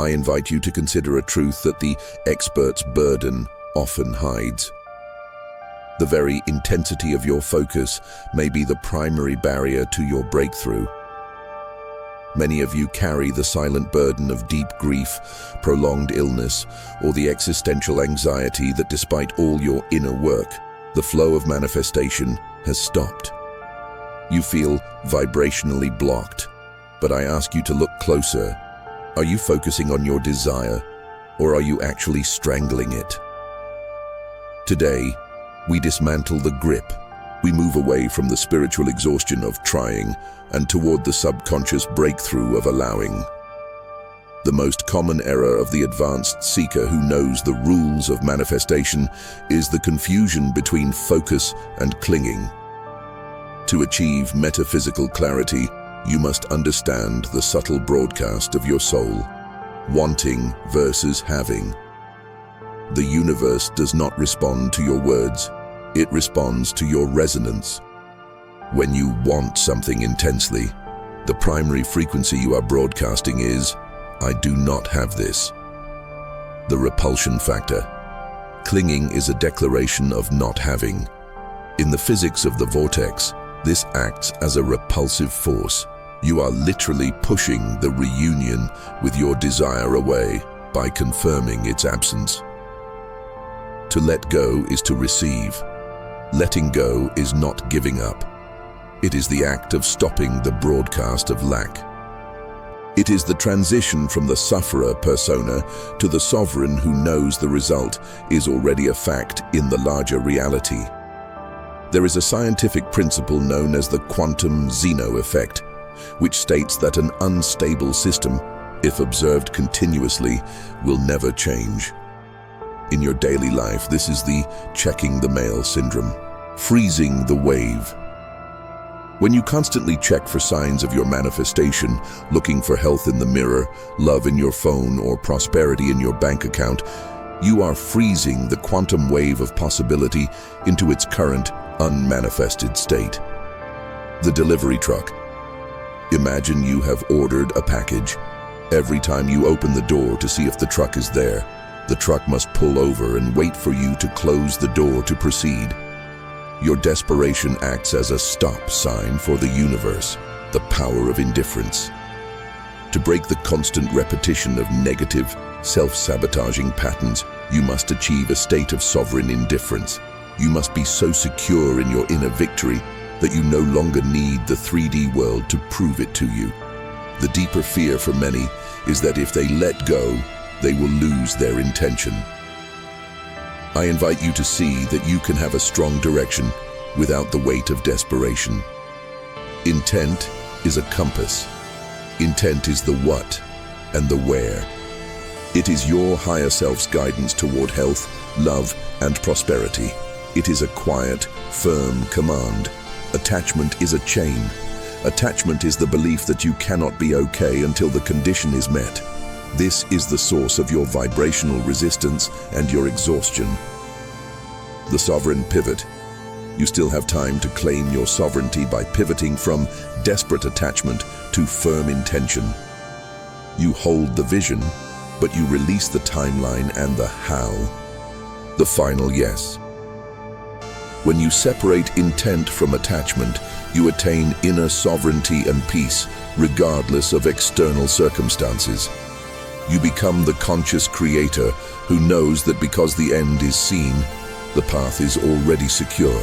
I invite you to consider a truth that the expert's burden often hides. The very intensity of your focus may be the primary barrier to your breakthrough. Many of you carry the silent burden of deep grief, prolonged illness, or the existential anxiety that despite all your inner work, the flow of manifestation has stopped. You feel vibrationally blocked, but I ask you to look closer. Are you focusing on your desire, or are you actually strangling it? Today, we dismantle the grip. We move away from the spiritual exhaustion of trying and toward the subconscious breakthrough of allowing. The most common error of the advanced seeker who knows the rules of manifestation is the confusion between focus and clinging. To achieve metaphysical clarity, you must understand the subtle broadcast of your soul, wanting versus having. The universe does not respond to your words, it responds to your resonance. When you want something intensely, the primary frequency you are broadcasting is, "I do not have this." The repulsion factor. Clinging is a declaration of not having. In the physics of the vortex, this acts as a repulsive force. You are literally pushing the reunion with your desire away by confirming its absence. To let go is to receive. Letting go is not giving up. It is the act of stopping the broadcast of lack. It is the transition from the sufferer persona to the sovereign who knows the result is already a fact in the larger reality. There is a scientific principle known as the Quantum Zeno Effect, which states that an unstable system, if observed continuously, will never change. In your daily life, this is the checking the mail syndrome, freezing the wave. When you constantly check for signs of your manifestation, looking for health in the mirror, love in your phone, or prosperity in your bank account, you are freezing the quantum wave of possibility into its current, unmanifested state. The delivery truck. Imagine you have ordered a package. Every time you open the door to see if the truck is there, the truck must pull over and wait for you to close the door to proceed. Your desperation acts as a stop sign for the universe, the power of indifference. To break the constant repetition of negative, self-sabotaging patterns, you must achieve a state of sovereign indifference. You must be so secure in your inner victory that you no longer need the 3D world to prove it to you. The deeper fear for many is that if they let go, they will lose their intention. I invite you to see that you can have a strong direction without the weight of desperation. Intent is a compass. Intent is the what and the where. It is your higher self's guidance toward health, love, and prosperity. It is a quiet, firm command. Attachment is a chain. Attachment is the belief that you cannot be okay until the condition is met. This is the source of your vibrational resistance and your exhaustion. The sovereign pivot. You still have time to claim your sovereignty by pivoting from desperate attachment to firm intention. You hold the vision, but you release the timeline and the how. The final yes. When you separate intent from attachment, you attain inner sovereignty and peace, regardless of external circumstances. You become the conscious creator who knows that because the end is seen, the path is already secure.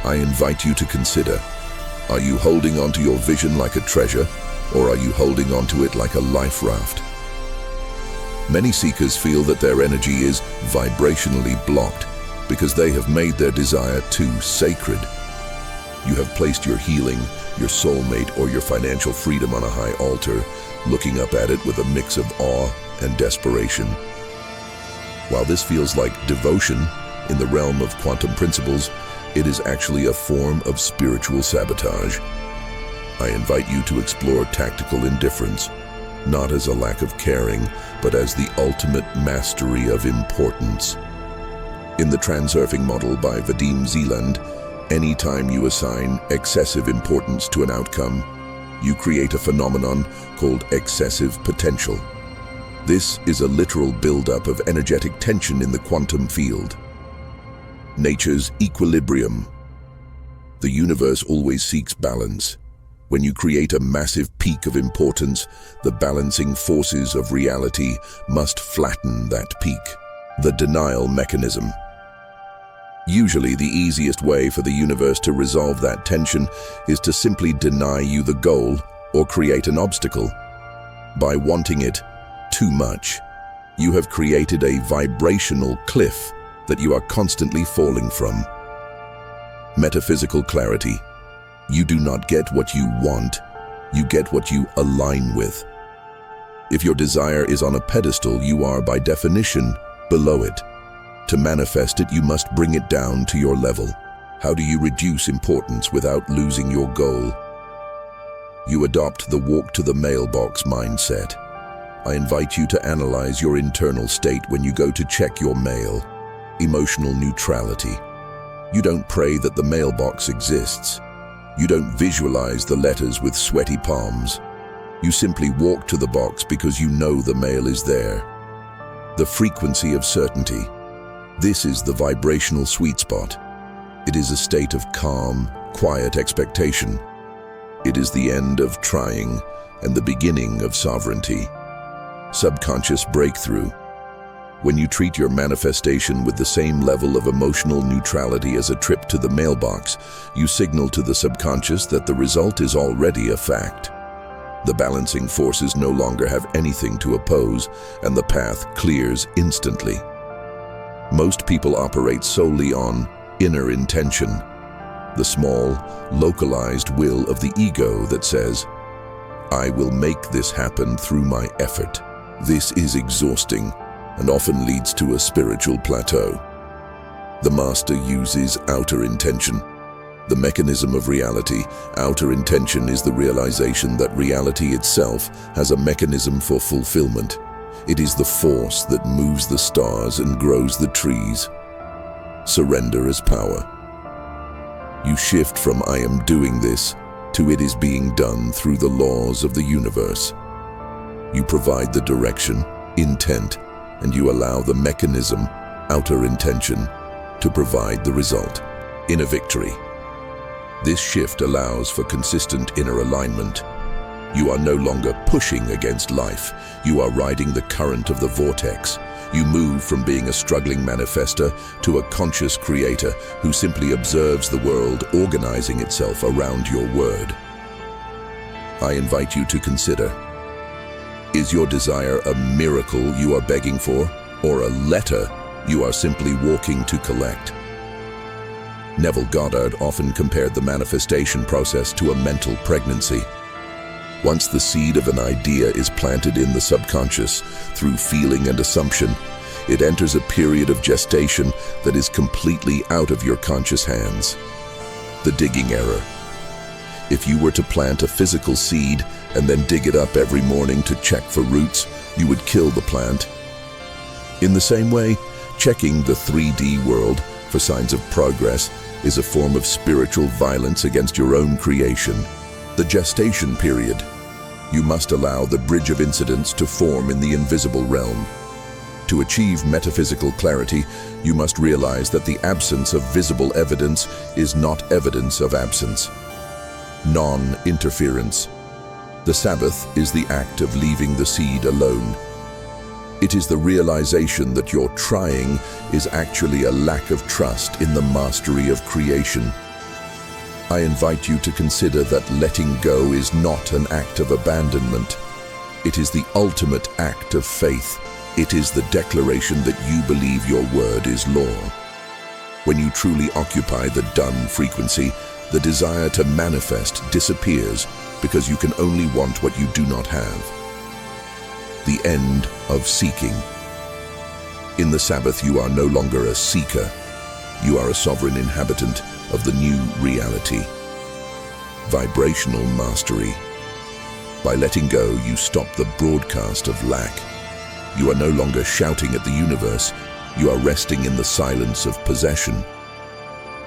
I invite you to consider, are you holding onto your vision like a treasure, or are you holding onto it like a life raft? Many seekers feel that their energy is vibrationally blocked because they have made their desire too sacred. You have placed your healing, your soulmate, or your financial freedom on a high altar, looking up at it with a mix of awe and desperation. While this feels like devotion in the realm of quantum principles, it is actually a form of spiritual sabotage. I invite you to explore tactical indifference, not as a lack of caring, but as the ultimate mastery of importance. In the transurfing model by Vadim Zeland, anytime you assign excessive importance to an outcome, you create a phenomenon called excessive potential. This is a literal buildup of energetic tension in the quantum field. Nature's equilibrium. The universe always seeks balance. When you create a massive peak of importance, the balancing forces of reality must flatten that peak. The denial mechanism. Usually, the easiest way for the universe to resolve that tension is to simply deny you the goal or create an obstacle. By wanting it too much, you have created a vibrational cliff that you are constantly falling from. Metaphysical clarity. You do not get what you want, you get what you align with. If your desire is on a pedestal, you are, by definition, below it. To manifest it, you must bring it down to your level. How do you reduce importance without losing your goal? You adopt the walk to the mailbox mindset. I invite you to analyze your internal state when you go to check your mail. Emotional neutrality. You don't pray that the mailbox exists. You don't visualize the letters with sweaty palms. You simply walk to the box because you know the mail is there. The frequency of certainty. This is the vibrational sweet spot. It is a state of calm, quiet expectation. It is the end of trying and the beginning of sovereignty. Subconscious breakthrough. When you treat your manifestation with the same level of emotional neutrality as a trip to the mailbox, you signal to the subconscious that the result is already a fact. The balancing forces no longer have anything to oppose, and the path clears instantly. Most people operate solely on inner intention, the small, localized will of the ego that says, "I will make this happen through my effort." This is exhausting and often leads to a spiritual plateau. The master uses outer intention. The mechanism of reality. Outer intention is the realization that reality itself has a mechanism for fulfillment. It is the force that moves the stars and grows the trees. Surrender as power. You shift from "I am doing this" to "it is being done through the laws of the universe." You provide the direction, intent, and you allow the mechanism, outer intention, to provide the result. Inner victory. This shift allows for consistent inner alignment. You are no longer pushing against life. You are riding the current of the vortex. You move from being a struggling manifester to a conscious creator who simply observes the world organizing itself around your word. I invite you to consider: is your desire a miracle you are begging for, or a letter you are simply walking to collect? Neville Goddard often compared the manifestation process to a mental pregnancy. Once the seed of an idea is planted in the subconscious through feeling and assumption, it enters a period of gestation that is completely out of your conscious hands. The digging error. If you were to plant a physical seed and then dig it up every morning to check for roots, you would kill the plant. In the same way, checking the 3D world for signs of progress is a form of spiritual violence against your own creation. The gestation period. You must allow the bridge of incidents to form in the invisible realm. To achieve metaphysical clarity, you must realize that the absence of visible evidence is not evidence of absence. Non-interference. The Sabbath is the act of leaving the seed alone. It is the realization that your trying is actually a lack of trust in the mastery of creation. I invite you to consider that letting go is not an act of abandonment. It is the ultimate act of faith. It is the declaration that you believe your word is law. When you truly occupy the done frequency, the desire to manifest disappears because you can only want what you do not have. The end of seeking. In the Sabbath, you are no longer a seeker. You are a sovereign inhabitant of the new reality. Vibrational mastery. By letting go, you stop the broadcast of lack. You are no longer shouting at the universe. You are resting in the silence of possession.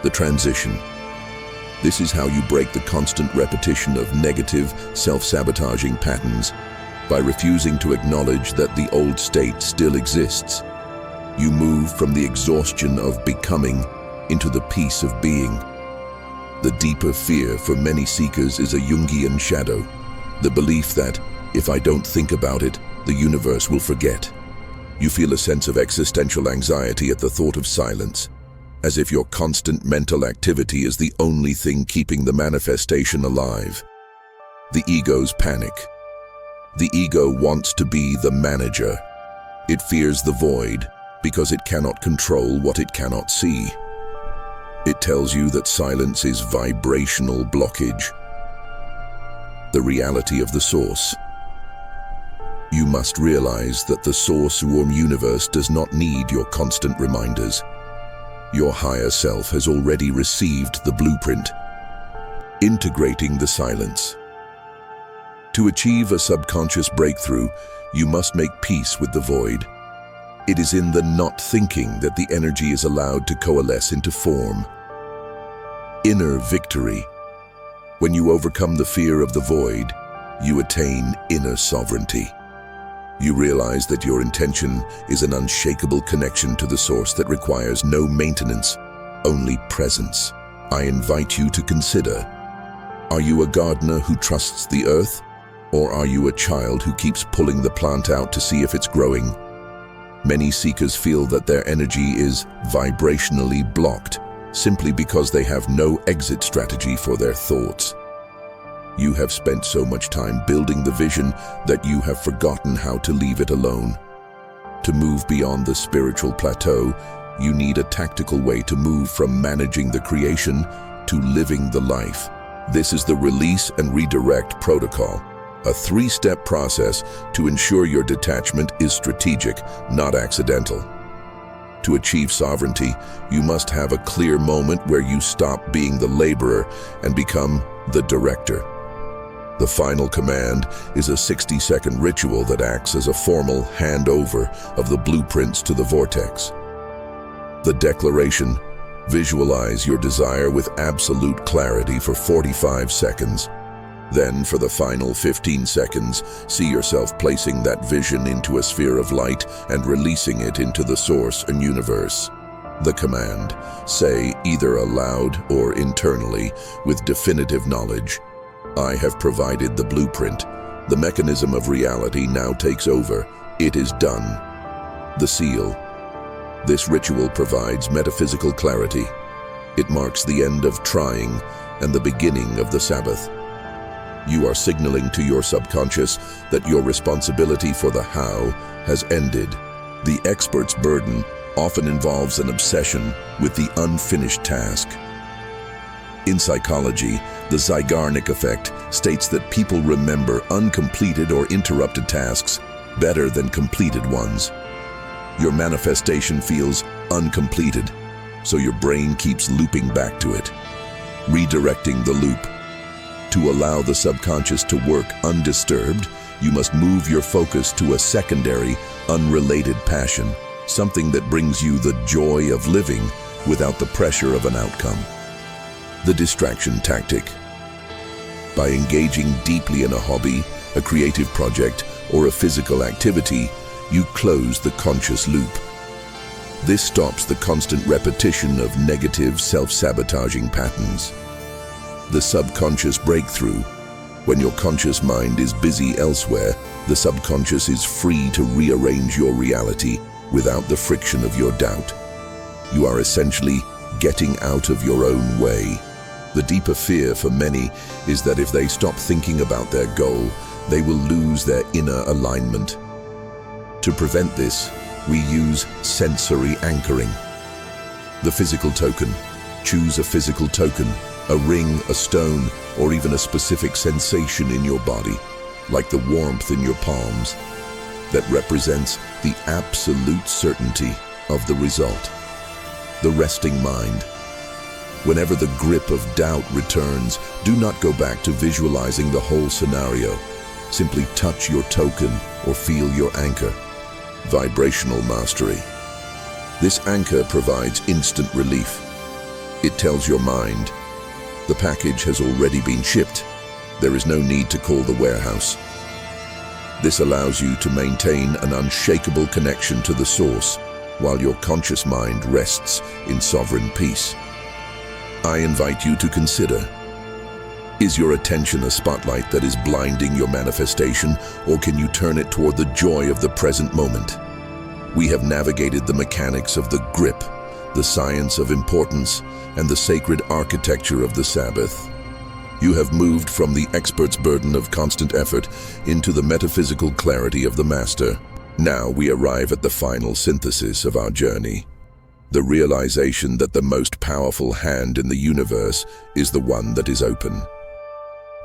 The transition. This is how you break the constant repetition of negative, self-sabotaging patterns. By refusing to acknowledge that the old state still exists, you move from the exhaustion of becoming into the peace of being. The deeper fear for many seekers is a Jungian shadow, the belief that, if I don't think about it, the universe will forget. You feel a sense of existential anxiety at the thought of silence, as if your constant mental activity is the only thing keeping the manifestation alive. The ego's panic. The ego wants to be the manager. It fears the void because it cannot control what it cannot see. It tells you that silence is vibrational blockage, the reality of the source. You must realize that the source or universe does not need your constant reminders. Your higher self has already received the blueprint. Integrating the silence. To achieve a subconscious breakthrough, you must make peace with the void. It is in the not thinking that the energy is allowed to coalesce into form. Inner victory. When you overcome the fear of the void, you attain inner sovereignty. You realize that your intention is an unshakable connection to the source that requires no maintenance, only presence. I invite you to consider, are you a gardener who trusts the earth? Or are you a child who keeps pulling the plant out to see if it's growing? Many seekers feel that their energy is vibrationally blocked simply because they have no exit strategy for their thoughts. You have spent so much time building the vision that you have forgotten how to leave it alone. To move beyond the spiritual plateau, you need a tactical way to move from managing the creation to living the life. This is the release and redirect protocol, a 3-step process to ensure your detachment is strategic, not accidental. To achieve sovereignty, you must have a clear moment where you stop being the laborer and become the director. The final command is a 60-second ritual that acts as a formal handover of the blueprints to the Vortex. The declaration: visualize your desire with absolute clarity for 45 seconds. Then, for the final 15 seconds, see yourself placing that vision into a sphere of light and releasing it into the source and universe. The command: say, either aloud or internally, with definitive knowledge, I have provided the blueprint. The mechanism of reality now takes over. It is done. The seal. This ritual provides metaphysical clarity. It marks the end of trying and the beginning of the Sabbath. You are signaling to your subconscious that your responsibility for the how has ended. The expert's burden often involves an obsession with the unfinished task. In psychology, the Zeigarnik effect states that people remember uncompleted or interrupted tasks better than completed ones. Your manifestation feels uncompleted, so your brain keeps looping back to it. Redirecting the loop. To allow the subconscious to work undisturbed, you must move your focus to a secondary, unrelated passion, something that brings you the joy of living without the pressure of an outcome. The distraction tactic. By engaging deeply in a hobby, a creative project, or a physical activity, you close the conscious loop. This stops the constant repetition of negative, self-sabotaging patterns. The subconscious breakthrough. When your conscious mind is busy elsewhere, the subconscious is free to rearrange your reality without the friction of your doubt. You are essentially getting out of your own way. The deeper fear for many is that if they stop thinking about their goal, they will lose their inner alignment. To prevent this, we use sensory anchoring. The physical token. Choose a physical token, a ring, a stone, or even a specific sensation in your body, like the warmth in your palms, that represents the absolute certainty of the result. The resting mind. Whenever the grip of doubt returns, do not go back to visualizing the whole scenario. Simply touch your token or feel your anchor. Vibrational mastery. This anchor provides instant relief. It tells your mind, the package has already been shipped. There is no need to call the warehouse. This allows you to maintain an unshakable connection to the source, while your conscious mind rests in sovereign peace. I invite you to consider: is your attention a spotlight that is blinding your manifestation, or can you turn it toward the joy of the present moment? We have navigated the mechanics of the grip, the science of importance, and the sacred architecture of the Sabbath. You have moved from the expert's burden of constant effort into the metaphysical clarity of the master. Now we arrive at the final synthesis of our journey: the realization that the most powerful hand in the universe is the one that is open.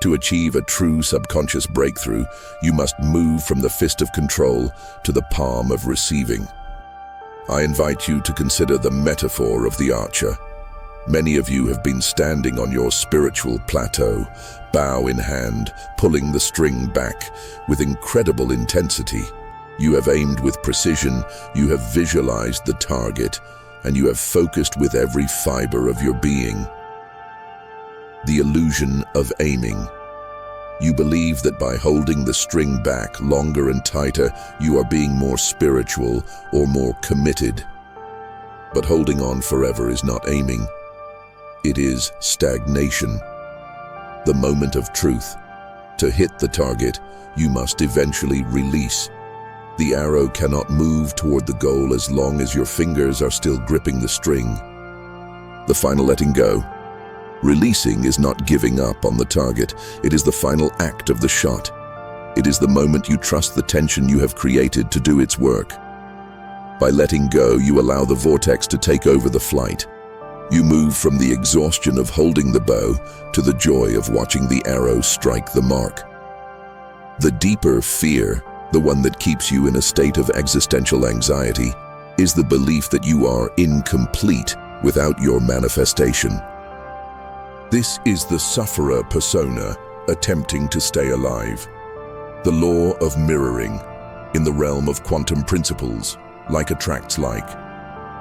To achieve a true subconscious breakthrough, you must move from the fist of control to the palm of receiving. I invite you to consider the metaphor of the archer. Many of you have been standing on your spiritual plateau, bow in hand, pulling the string back with incredible intensity. You have aimed with precision, you have visualized the target, and you have focused with every fiber of your being. The illusion of aiming. You believe that by holding the string back longer and tighter, you are being more spiritual or more committed. But holding on forever is not aiming. It is stagnation. The moment of truth. To hit the target, you must eventually release. The arrow cannot move toward the goal as long as your fingers are still gripping the string. The final letting go. Releasing is not giving up on the target. It is the final act of the shot. It is the moment you trust the tension you have created to do its work. By letting go, you allow the vortex to take over the flight. You move from the exhaustion of holding the bow to the joy of watching the arrow strike the mark. The deeper fear, the one that keeps you in a state of existential anxiety, is the belief that you are incomplete without your manifestation. This is the sufferer persona attempting to stay alive. The law of mirroring, in the realm of quantum principles, like attracts like.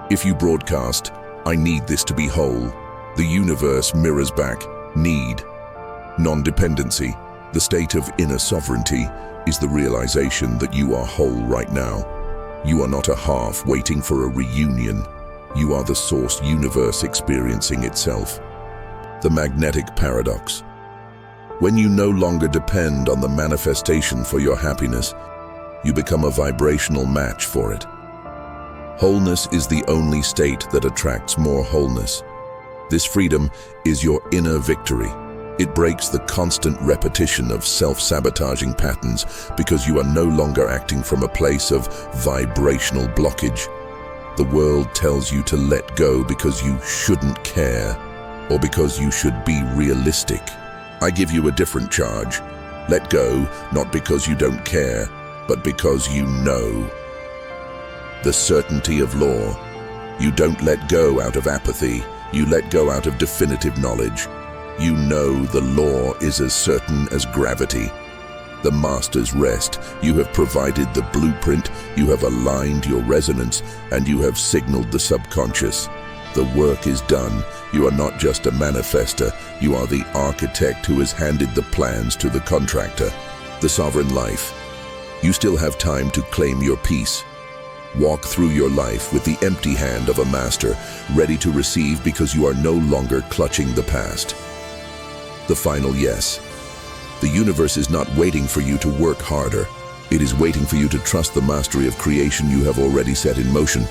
If you broadcast, "I need this to be whole," the universe mirrors back need. Non-dependency, the state of inner sovereignty, is the realization that you are whole right now. You are not a half waiting for a reunion. You are the source universe experiencing itself. The magnetic paradox. When you no longer depend on the manifestation for your happiness, you become a vibrational match for it. Wholeness is the only state that attracts more wholeness. This freedom is your inner victory. It breaks the constant repetition of self-sabotaging patterns because you are no longer acting from a place of vibrational blockage. The world tells you to let go because you shouldn't care, or because you should be realistic. I give you a different charge. Let go, not because you don't care, but because you know. The certainty of law. You don't let go out of apathy. You let go out of definitive knowledge. You know the law is as certain as gravity. The master's rest. You have provided the blueprint, you have aligned your resonance, and you have signaled the subconscious. The work is done. You are not just a manifester, you are the architect who has handed the plans to the contractor. The sovereign life. You still have time to claim your peace. Walk through your life with the empty hand of a master, ready to receive because you are no longer clutching the past. The final yes. The universe is not waiting for you to work harder. It is waiting for you to trust the mastery of creation you have already set in motion.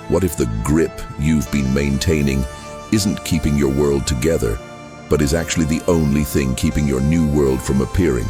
What if the grip you've been maintaining isn't keeping your world together, but is actually the only thing keeping your new world from appearing?